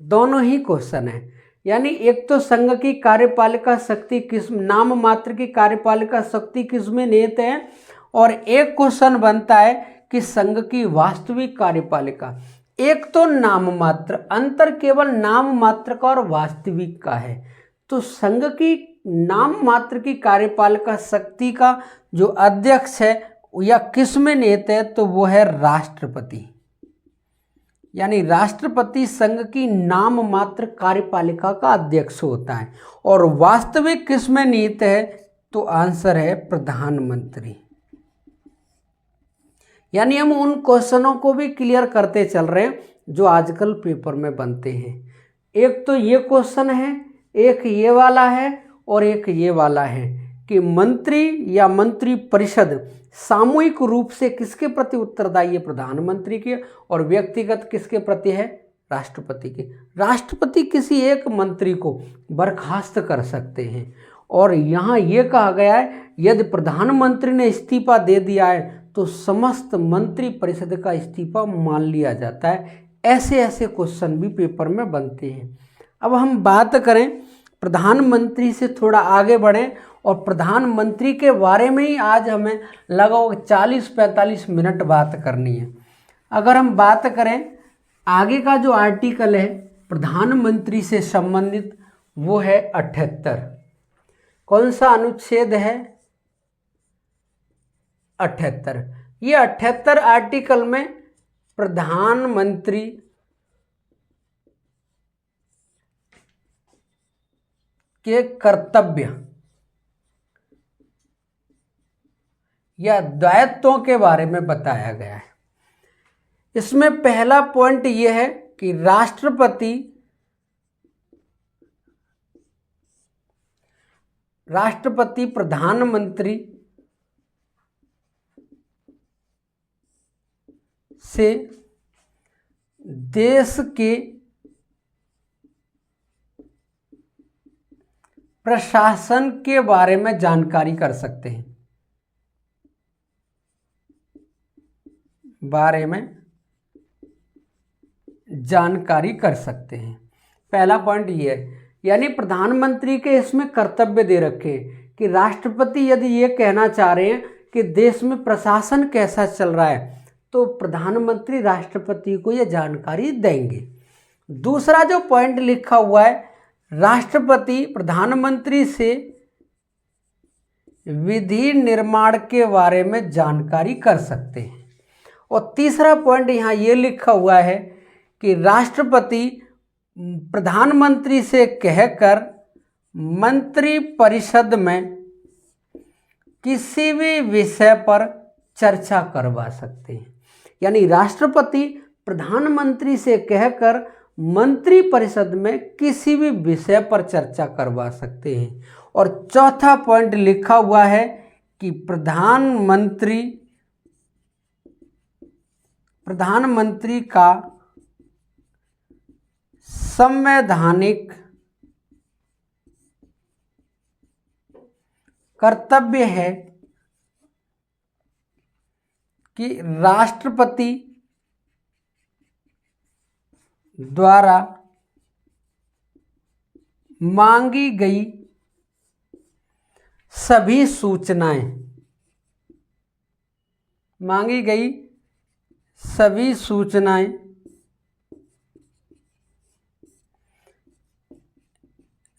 दोनों ही क्वेश्चन है, यानी एक तो संघ की कार्यपालिका शक्ति किस, नाम मात्र की कार्यपालिका शक्ति किस में निहित है, और एक क्वेश्चन बनता है कि संघ की वास्तविक कार्यपालिका। एक तो नाम मात्र, अंतर केवल नाम मात्र का और वास्तविक का है। तो संघ की नाम मात्र की कार्यपालिका शक्ति का जो अध्यक्ष है या किस में निहित है, तो वो है राष्ट्रपति। यानी राष्ट्रपति संघ की नाम मात्र कार्यपालिका का अध्यक्ष होता है। और वास्तविक किस में निहित है, तो आंसर है प्रधानमंत्री। यानी हम उन क्वेश्चनों को भी क्लियर करते चल रहे हैं जो आजकल पेपर में बनते हैं। एक तो ये क्वेश्चन है, एक ये वाला है और एक ये वाला है कि मंत्री या मंत्री परिषद सामूहिक रूप से किसके प्रति उत्तरदायी है, प्रधानमंत्री के, और व्यक्तिगत किसके प्रति है, राष्ट्रपति के। राष्ट्रपति किसी एक मंत्री को बर्खास्त कर सकते हैं। और यहाँ ये कहा गया है यदि प्रधानमंत्री ने इस्तीफा दे दिया है तो समस्त मंत्री परिषद का इस्तीफा मान लिया जाता है। ऐसे ऐसे क्वेश्चन भी पेपर में बनते हैं। अब हम बात करें प्रधानमंत्री से थोड़ा आगे बढ़ें, और प्रधानमंत्री के बारे में ही आज हमें लगभग 40-45 मिनट बात करनी है। अगर हम बात करें आगे का जो आर्टिकल है प्रधानमंत्री से संबंधित, वो है 78। कौन सा अनुच्छेद है, 78। ये 78 आर्टिकल में प्रधानमंत्री के कर्तव्य या दायित्वों के बारे में बताया गया है। इसमें पहला पॉइंट यह है कि राष्ट्रपति प्रधानमंत्री से देश के प्रशासन के बारे में जानकारी कर सकते हैं, पहला पॉइंट ये है। यानी प्रधानमंत्री के इसमें कर्तव्य दे रखे हैं कि राष्ट्रपति यदि ये कहना चाह रहे हैं कि देश में प्रशासन कैसा चल रहा है तो प्रधानमंत्री राष्ट्रपति को ये जानकारी देंगे। दूसरा जो पॉइंट लिखा हुआ है, राष्ट्रपति प्रधानमंत्री से विधि निर्माण के बारे में जानकारी कर सकते हैं। और तीसरा पॉइंट यहाँ ये लिखा हुआ है कि राष्ट्रपति प्रधानमंत्री से कहकर मंत्री परिषद में किसी भी विषय पर चर्चा करवा सकते हैं। यानी राष्ट्रपति प्रधानमंत्री से कहकर मंत्री परिषद में किसी भी विषय पर चर्चा करवा सकते हैं। और चौथा पॉइंट लिखा हुआ है कि प्रधानमंत्री का संवैधानिक कर्तव्य है कि राष्ट्रपति द्वारा मांगी गई सभी सूचनाएं मांगी गई, सभी सूचनाएं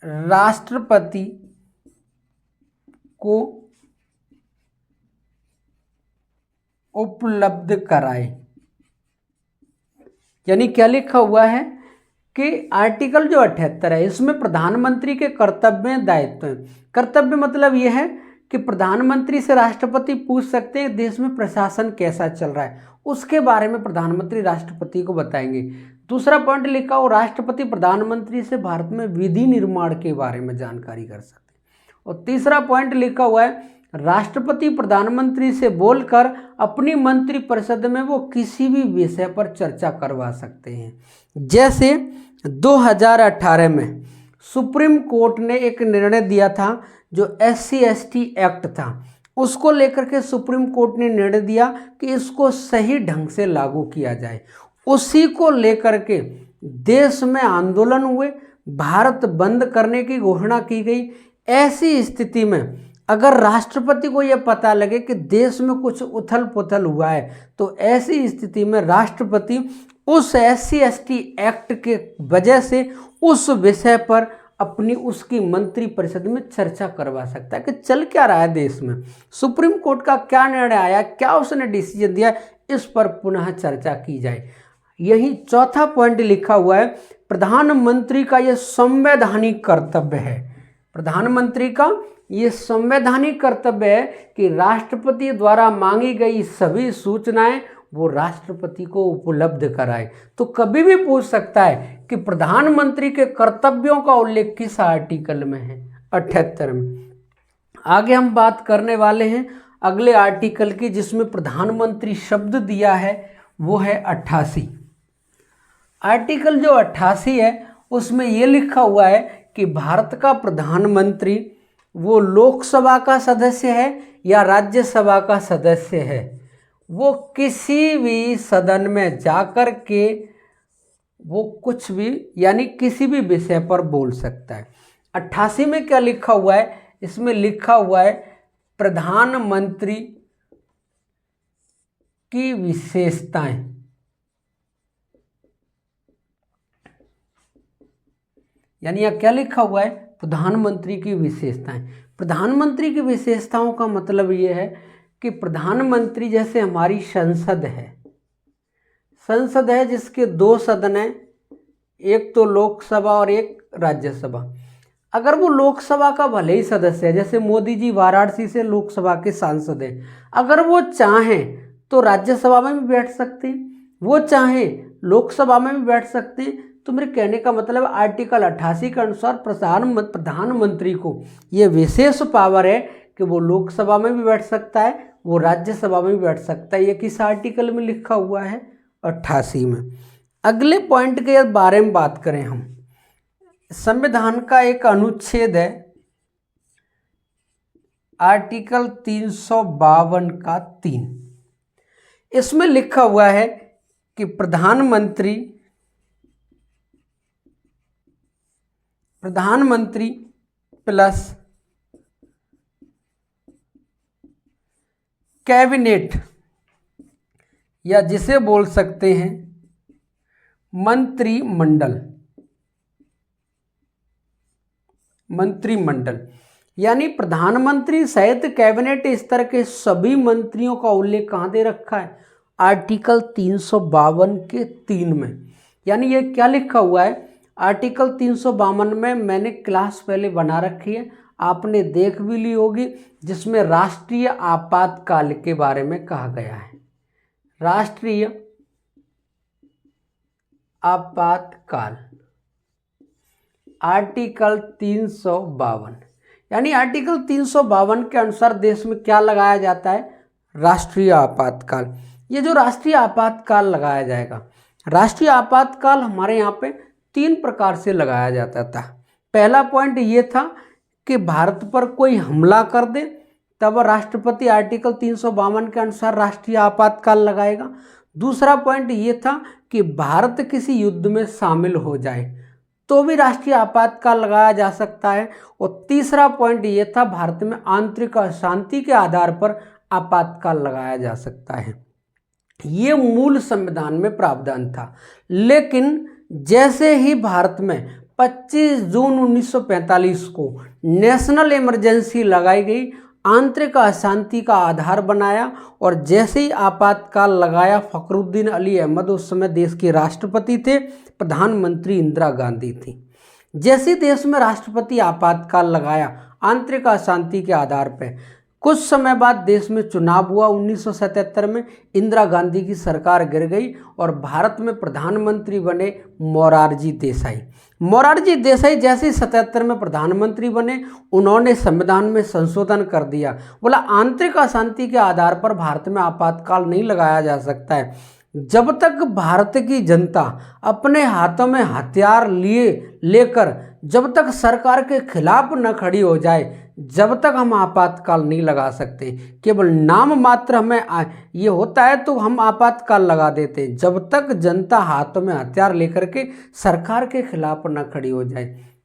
राष्ट्रपति को उपलब्ध कराए। यानी क्या लिखा हुआ है कि आर्टिकल जो 78 है इसमें प्रधानमंत्री के कर्तव्य दायित्व हैं। कर्तव्य मतलब यह है कि प्रधानमंत्री से राष्ट्रपति पूछ सकते हैं देश में प्रशासन कैसा चल रहा है, उसके बारे में प्रधानमंत्री राष्ट्रपति को बताएंगे। दूसरा पॉइंट लिखा हो, राष्ट्रपति प्रधानमंत्री से भारत में विधि निर्माण के बारे में जानकारी कर सकते हैं। और तीसरा पॉइंट लिखा हुआ है, राष्ट्रपति प्रधानमंत्री से बोलकर अपनी मंत्रिपरिषद में वो किसी भी विषय पर चर्चा करवा सकते हैं। जैसे 2018 में सुप्रीम कोर्ट ने एक निर्णय दिया था, जो SC/ST एक्ट था, उसको लेकर के सुप्रीम कोर्ट ने निर्णय दिया कि इसको सही ढंग से लागू किया जाए। उसी को लेकर के देश में आंदोलन हुए, भारत बंद करने की घोषणा की गई। ऐसी स्थिति में अगर राष्ट्रपति को यह पता लगे कि देश में कुछ उथल पुथल हुआ है, तो ऐसी स्थिति में राष्ट्रपति उस SC/ST एक्ट के वजह से उस विषय पर अपनी उसकी मंत्रिपरिषद में चर्चा करवा सकता है कि चल क्या रहा है देश में, सुप्रीम कोर्ट का क्या निर्णय आया, क्या उसने डिसीजन दिया, इस पर पुनः चर्चा की जाए। यही चौथा पॉइंट लिखा हुआ है, प्रधानमंत्री का यह संवैधानिक कर्तव्य है। प्रधानमंत्री का ये संवैधानिक कर्तव्य है कि राष्ट्रपति द्वारा मांगी गई सभी सूचनाएं वो राष्ट्रपति को उपलब्ध कराए। तो कभी भी पूछ सकता है कि प्रधानमंत्री के कर्तव्यों का उल्लेख किस आर्टिकल में है, 78 में। आगे हम बात करने वाले हैं अगले आर्टिकल की, जिसमें प्रधानमंत्री शब्द दिया है, वो है 88। आर्टिकल जो 88 है उसमें ये लिखा हुआ है कि भारत का प्रधानमंत्री वो लोकसभा का सदस्य है या राज्यसभा का सदस्य है, वो किसी भी सदन में जाकर के वो कुछ भी यानी किसी भी विषय पर बोल सकता है। 88 में क्या लिखा हुआ है, इसमें लिखा हुआ है प्रधानमंत्री की विशेषताएं। यानी यह क्या लिखा हुआ है, प्रधानमंत्री की विशेषताएं। प्रधानमंत्री की विशेषताओं का मतलब यह है कि प्रधानमंत्री जैसे हमारी संसद है जिसके 2 सदन हैं, एक तो लोकसभा और एक राज्यसभा। अगर वो लोकसभा का भले ही सदस्य है, जैसे मोदी जी वाराणसी से लोकसभा के सांसद हैं, अगर वो चाहें तो राज्यसभा में भी बैठ सकते हैं, वो चाहें लोकसभा में भी बैठ सकते हैं। तो मेरे कहने का मतलब आर्टिकल 88 के अनुसार प्रधानमंत्री को ये विशेष पावर है कि वो लोकसभा में भी बैठ सकता है, वो राज्यसभा में भी बैठ सकता है। ये किस आर्टिकल में लिखा हुआ है, 88 में। अगले पॉइंट के बारे में बात करें हम, संविधान का एक अनुच्छेद है आर्टिकल 352 का 3। इसमें लिखा हुआ है कि प्रधानमंत्री प्लस कैबिनेट, या जिसे बोल सकते हैं मंत्रिमंडल, यानी प्रधानमंत्री सहित कैबिनेट स्तर के सभी मंत्रियों का उल्लेख कहाँ दे रखा है, आर्टिकल 352 के 3 में। यानी ये क्या लिखा हुआ है, आर्टिकल 352 में मैंने क्लास पहले बना रखी है, आपने देख भी ली होगी, जिसमें राष्ट्रीय आपातकाल के बारे में कहा गया है। राष्ट्रीय आपातकाल आर्टिकल 352, यानी आर्टिकल 352 के अनुसार देश में क्या लगाया जाता है, राष्ट्रीय आपातकाल। ये जो राष्ट्रीय आपातकाल लगाया जाएगा, राष्ट्रीय आपातकाल हमारे यहाँ पे 3 प्रकार से लगाया जाता था। पहला पॉइंट ये था कि भारत पर कोई हमला कर दे, तब राष्ट्रपति आर्टिकल 352 के अनुसार राष्ट्रीय आपातकाल लगाएगा। दूसरा पॉइंट ये था कि भारत किसी युद्ध में शामिल हो जाए, तो भी राष्ट्रीय आपातकाल लगाया जा सकता है। और तीसरा पॉइंट ये था, भारत में आंतरिक अशांति के आधार पर आपातकाल लगाया जा सकता है। ये मूल संविधान में प्रावधान था। लेकिन जैसे ही भारत में 25 जून 1945 को नेशनल इमरजेंसी लगाई गई, आंतरिक अशांति का आधार बनाया, और जैसे ही आपातकाल लगाया, फखरुद्दीन अली अहमद उस समय देश के राष्ट्रपति थे, प्रधानमंत्री इंदिरा गांधी थी। जैसे देश में राष्ट्रपति आपातकाल लगाया आंतरिक अशांति के आधार पर, कुछ समय बाद देश में चुनाव हुआ 1977 में, इंदिरा गांधी की सरकार गिर गई और भारत में प्रधानमंत्री बने मोरारजी देसाई। मोरारजी देसाई जैसे ही 77 में प्रधानमंत्री बने, उन्होंने संविधान में संशोधन कर दिया, बोला आंतरिक अशांति के आधार पर भारत में आपातकाल नहीं लगाया जा सकता है। जब तक भारत की जनता अपने हाथों में हथियार लेकर जब तक सरकार के खिलाफ न खड़ी हो जाए, जब तक हम आपातकाल नहीं लगा सकते। केवल नाम मात्र हमें ये होता है तो हम आपातकाल लगा देते, जब तक जनता हाथों में हथियार लेकर के सरकार के खिलाफ न खड़ी हो जाए,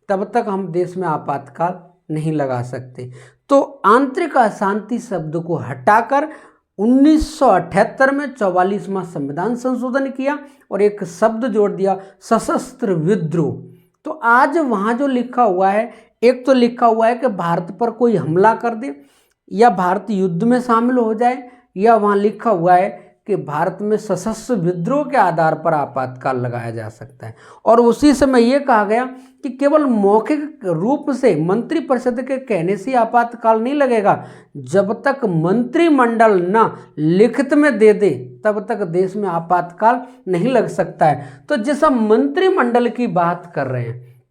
तब तक हम देश में आपातकाल नहीं लगा सकते। तो आंतरिक अशांति शब्द को हटाकर 1978 में 44वां संविधान संशोधन किया और एक शब्द जोड़ दिया, सशस्त्र विद्रोह। तो आज वहाँ जो लिखा हुआ है, एक तो लिखा हुआ है कि भारत पर कोई हमला कर दे या भारत युद्ध में शामिल हो जाए, या वहाँ लिखा हुआ है कि भारत में सशस्त्र विद्रोह के आधार पर आपातकाल लगाया जा सकता है। और उसी समय ये कहा गया कि केवल मौखिक रूप से मंत्रिपरिषद के कहने से आपातकाल नहीं लगेगा, जब तक मंत्रिमंडल ना लिखित में दे दे तब तक देश में आपातकाल नहीं लग सकता है। तो जिस हम मंत्रिमंडल की बात कर रहे हैं,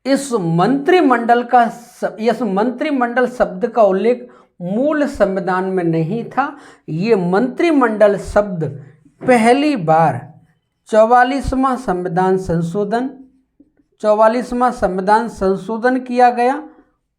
इस मंत्रिमंडल शब्द का उल्लेख मूल संविधान में नहीं था। ये मंत्रिमंडल शब्द पहली बार 44वां संविधान संशोधन किया गया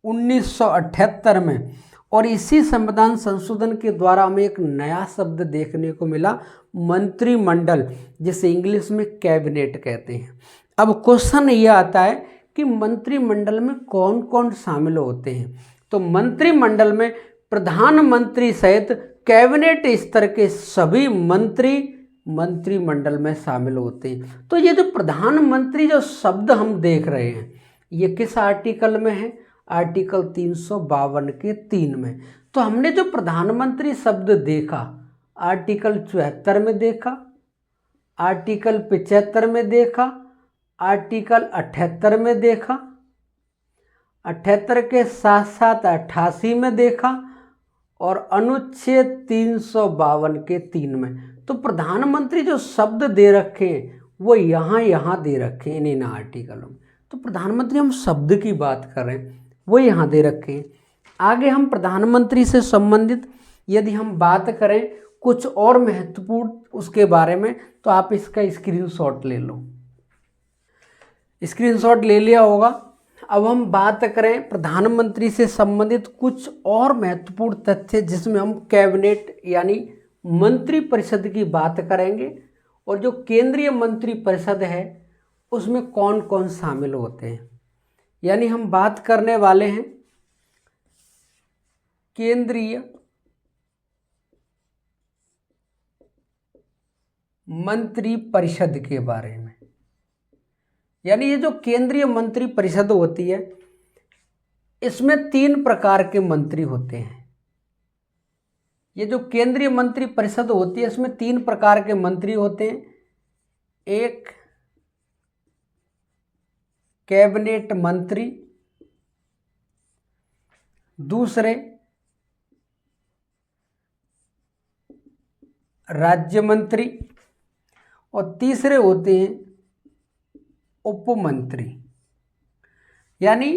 1978 में, और इसी संविधान संशोधन के द्वारा हमें एक नया शब्द देखने को मिला, मंत्रिमंडल, जिसे इंग्लिश में कैबिनेट कहते हैं। अब क्वेश्चन ये आता है कि मंत्रिमंडल में कौन कौन शामिल होते हैं। तो मंत्रिमंडल में प्रधानमंत्री सहित कैबिनेट स्तर के सभी मंत्री मंत्रिमंडल में शामिल होते हैं। तो ये जो प्रधानमंत्री जो शब्द हम देख रहे हैं, ये किस आर्टिकल में है? आर्टिकल 352 के 3 में। तो हमने जो प्रधानमंत्री शब्द देखा, आर्टिकल 74 में देखा, आर्टिकल 75 में देखा, आर्टिकल 78 में देखा, 78 के साथ साथ 88 में देखा, और अनुच्छेद 352 के 3 में। तो प्रधानमंत्री जो शब्द दे रखे हैं वो यहाँ दे रखे हैं इन आर्टिकलों में। तो प्रधानमंत्री हम शब्द की बात कर रहे हैं, वो यहाँ दे रखे हैं। आगे हम प्रधानमंत्री से संबंधित यदि हम बात करें कुछ और महत्वपूर्ण उसके बारे में, तो आप इसका स्क्रीनशॉट ले लो। स्क्रीनशॉट ले लिया होगा। अब हम बात करें प्रधानमंत्री से संबंधित कुछ और महत्वपूर्ण तथ्य, जिसमें हम कैबिनेट यानी मंत्रिपरिषद की बात करेंगे, और जो केंद्रीय मंत्रिपरिषद है उसमें कौन कौन शामिल होते हैं। यानी हम बात करने वाले हैं केंद्रीय मंत्रिपरिषद के बारे में। यानी ये जो केंद्रीय मंत्रिपरिषद होती है, इसमें 3 प्रकार के मंत्री होते हैं। ये जो केंद्रीय मंत्रिपरिषद होती है, इसमें 3 प्रकार के मंत्री होते हैं। एक कैबिनेट मंत्री, दूसरे राज्य मंत्री, और तीसरे होते हैं उप मंत्री। यानी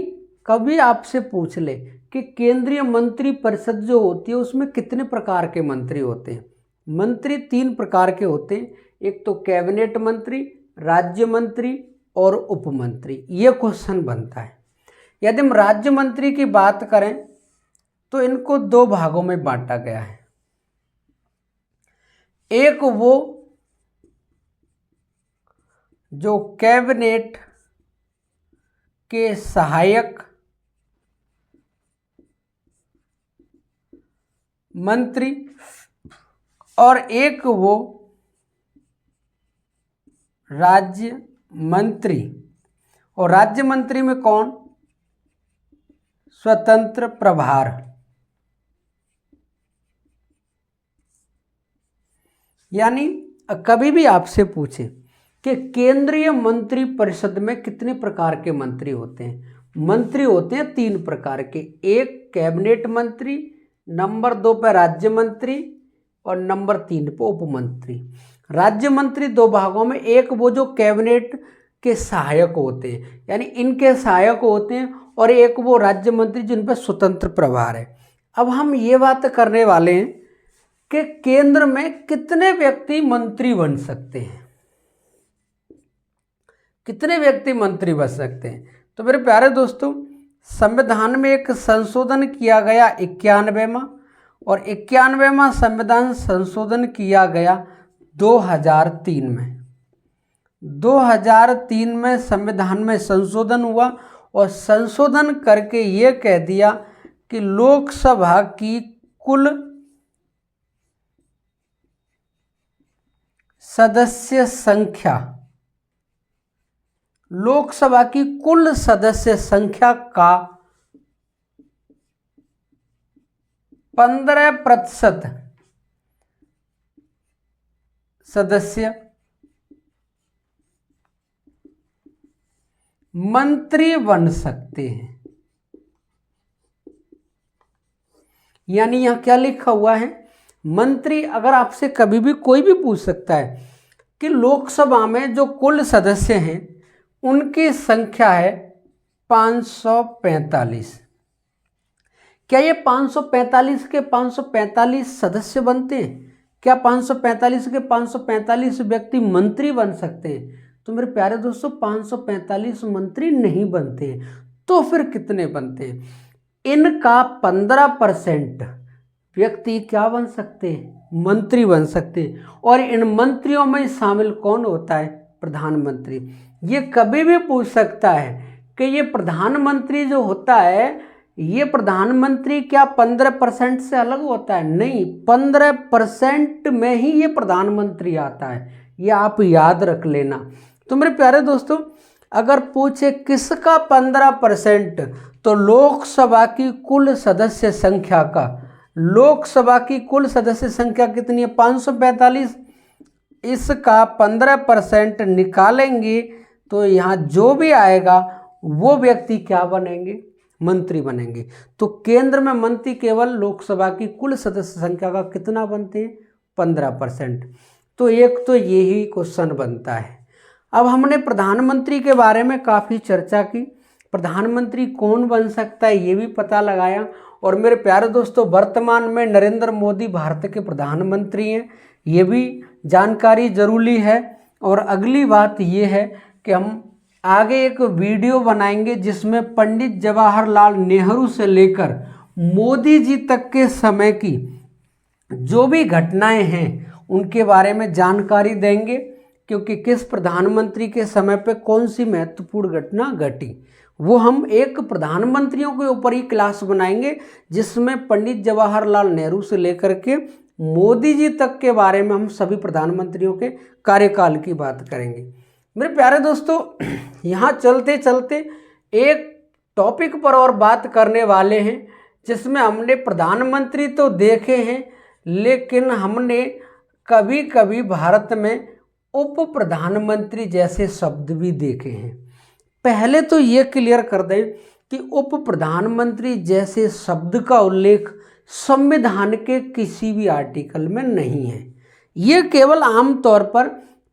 कभी आपसे पूछ ले कि केंद्रीय मंत्रिपरिषद जो होती है उसमें कितने प्रकार के मंत्री होते हैं। मंत्री 3 प्रकार के होते हैं, एक तो कैबिनेट मंत्री, राज्य मंत्री और उप मंत्री। ये क्वेश्चन बनता है। यदि हम राज्य मंत्री की बात करें तो इनको 2 भागों में बांटा गया है। एक वो जो कैबिनेट के सहायक मंत्री और एक वो राज्य मंत्री। और राज्य मंत्री में कौन? स्वतंत्र प्रभार। यानी कभी भी आपसे पूछे कि केंद्रीय मंत्री परिषद में कितने प्रकार के मंत्री होते हैं? मंत्री होते हैं 3 प्रकार के। एक कैबिनेट मंत्री, नंबर 2 पे राज्य मंत्री और नंबर 3 पे उप मंत्री। राज्य मंत्री 2 भागों में, एक वो जो कैबिनेट के सहायक होते हैं, यानी इनके सहायक होते हैं, और एक वो राज्य मंत्री जिन पर स्वतंत्र प्रभार है। अब हम ये बात करने वाले हैं कि केंद्र में कितने व्यक्ति मंत्री बन सकते हैं, कितने व्यक्ति मंत्री बन सकते हैं। तो मेरे प्यारे दोस्तों, संविधान में एक संशोधन किया गया 91वां, और 91वां संविधान संशोधन किया गया 2003 में। 2003 में संविधान में संशोधन हुआ, और संशोधन करके ये कह दिया कि लोकसभा की कुल सदस्य संख्या, लोकसभा की कुल सदस्य संख्या का 15% सदस्य मंत्री बन सकते हैं। यानी यहां क्या लिखा हुआ है? मंत्री, अगर आपसे कभी भी कोई भी पूछ सकता है कि लोकसभा में जो कुल सदस्य हैं उनकी संख्या है 545, क्या ये 545 के 545 सदस्य बनते हैं? क्या 545 के 545 व्यक्ति मंत्री बन सकते हैं? तो मेरे प्यारे दोस्तों, 545 मंत्री नहीं बनते हैं। तो फिर कितने बनते हैं? इनका 15% व्यक्ति क्या बन सकते हैं? मंत्री बन सकते हैं। और इन मंत्रियों में शामिल कौन होता है? प्रधानमंत्री। ये कभी भी पूछ सकता है कि ये प्रधानमंत्री जो होता है, ये प्रधानमंत्री क्या 15% से अलग होता है? नहीं, 15% में ही ये प्रधानमंत्री आता है। ये आप याद रख लेना। तो मेरे प्यारे दोस्तों, अगर पूछे किसका 15%, तो लोकसभा की कुल सदस्य संख्या का, लोकसभा की कुल सदस्य संख्या कितनी है? 545। इसका 15% निकालेंगे तो यहाँ जो भी आएगा वो व्यक्ति क्या बनेंगे? मंत्री बनेंगे। तो केंद्र में मंत्री केवल लोकसभा की कुल सदस्य संख्या का कितना बनते हैं? 15%। तो एक तो यही क्वेश्चन बनता है। अब हमने प्रधानमंत्री के बारे में काफ़ी चर्चा की, प्रधानमंत्री कौन बन सकता है ये भी पता लगाया। और मेरे प्यारे दोस्तों, वर्तमान में नरेंद्र मोदी भारत के प्रधानमंत्री हैं, ये भी जानकारी जरूरी है। और अगली बात ये है कि हम आगे एक वीडियो बनाएंगे जिसमें पंडित जवाहरलाल नेहरू से लेकर मोदी जी तक के समय की जो भी घटनाएं हैं उनके बारे में जानकारी देंगे, क्योंकि किस प्रधानमंत्री के समय पे कौन सी महत्वपूर्ण घटना घटी, वो हम एक प्रधानमंत्रियों के ऊपर ही क्लास बनाएंगे जिसमें पंडित जवाहरलाल नेहरू से लेकर के मोदी जी तक के बारे में हम सभी प्रधानमंत्रियों के कार्यकाल की बात करेंगे। मेरे प्यारे दोस्तों, यहाँ चलते चलते एक टॉपिक पर और बात करने वाले हैं जिसमें हमने प्रधानमंत्री तो देखे हैं, लेकिन हमने कभी कभी भारत में उप प्रधानमंत्री जैसे शब्द भी देखे हैं। पहले तो ये क्लियर कर दें कि उप प्रधानमंत्री जैसे शब्द का उल्लेख संविधान के किसी भी आर्टिकल में नहीं है। ये केवल आमतौर पर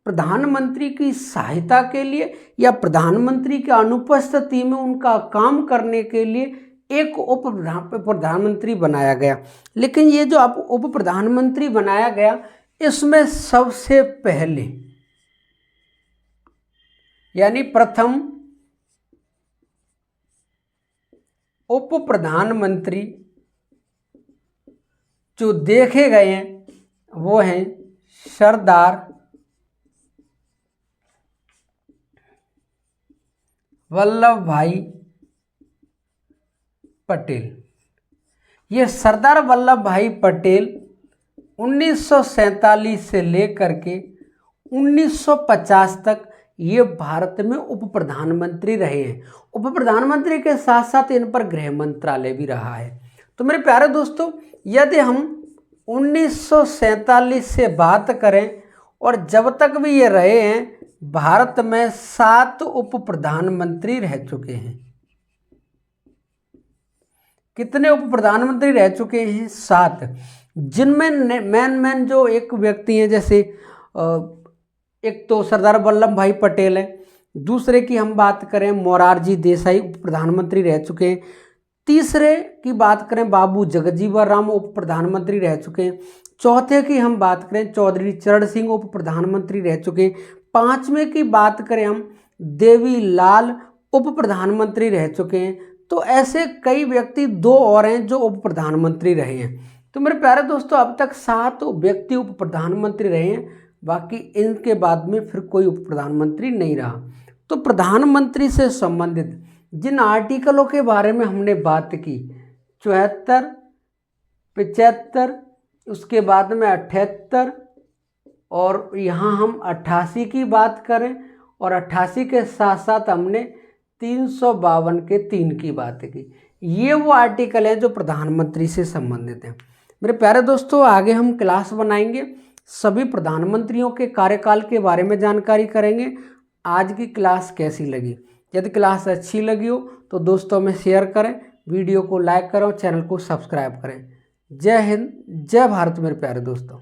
प्रधानमंत्री की सहायता के लिए या प्रधानमंत्री की अनुपस्थिति में उनका काम करने के लिए एक उप प्रधानमंत्री बनाया गया। लेकिन ये जो आप उप प्रधानमंत्री बनाया गया, इसमें सबसे पहले यानी प्रथम उप प्रधानमंत्री जो देखे गए हैं वो हैं सरदार वल्लभ भाई पटेल। ये सरदार वल्लभ भाई पटेल 1947 से लेकर के 1950 तक ये भारत में उप प्रधानमंत्री रहे हैं। उप प्रधानमंत्री के साथ साथ इन पर गृह मंत्रालय भी रहा है। तो मेरे प्यारे दोस्तों, यदि हम 1947 से बात करें और जब तक भी ये रहे हैं, भारत में 7 उप प्रधानमंत्री रह चुके हैं। कितने उप प्रधानमंत्री रह चुके हैं? 7, जिनमें मैन जो एक व्यक्ति हैं, जैसे एक तो सरदार वल्लभ भाई पटेल है, दूसरे की हम बात करें मोरारजी देसाई उप प्रधानमंत्री रह चुके हैं, तीसरे की बात करें बाबू जगजीवन राम उप प्रधानमंत्री रह चुके हैं, चौथे की हम बात करें चौधरी चरण सिंह उप प्रधानमंत्री रह चुके हैं, पांचवें की बात करें हम देवी लाल उप प्रधानमंत्री रह चुके हैं। तो ऐसे कई व्यक्ति 2 और हैं जो उप प्रधानमंत्री रहे हैं। तो मेरे प्यारे दोस्तों, अब तक 7 व्यक्ति उप प्रधानमंत्री रहे हैं, बाकी इनके बाद में फिर कोई उप प्रधानमंत्री नहीं रहा। तो प्रधानमंत्री से संबंधित जिन आर्टिकलों के बारे में हमने बात की, 74, 75, उसके बाद में 78 और यहाँ हम 88 की बात करें, और 88 के साथ साथ हमने 352 के 3 की बात की। ये वो आर्टिकल हैं जो प्रधानमंत्री से संबंधित हैं। मेरे प्यारे दोस्तों, आगे हम क्लास बनाएंगे, सभी प्रधानमंत्रियों के कार्यकाल के बारे में जानकारी करेंगे। आज की क्लास कैसी लगी? यदि क्लास अच्छी लगी हो तो दोस्तों में शेयर करें, वीडियो को लाइक करें और चैनल को सब्सक्राइब करें। जय हिंद, जय भारत मेरे प्यारे दोस्तों।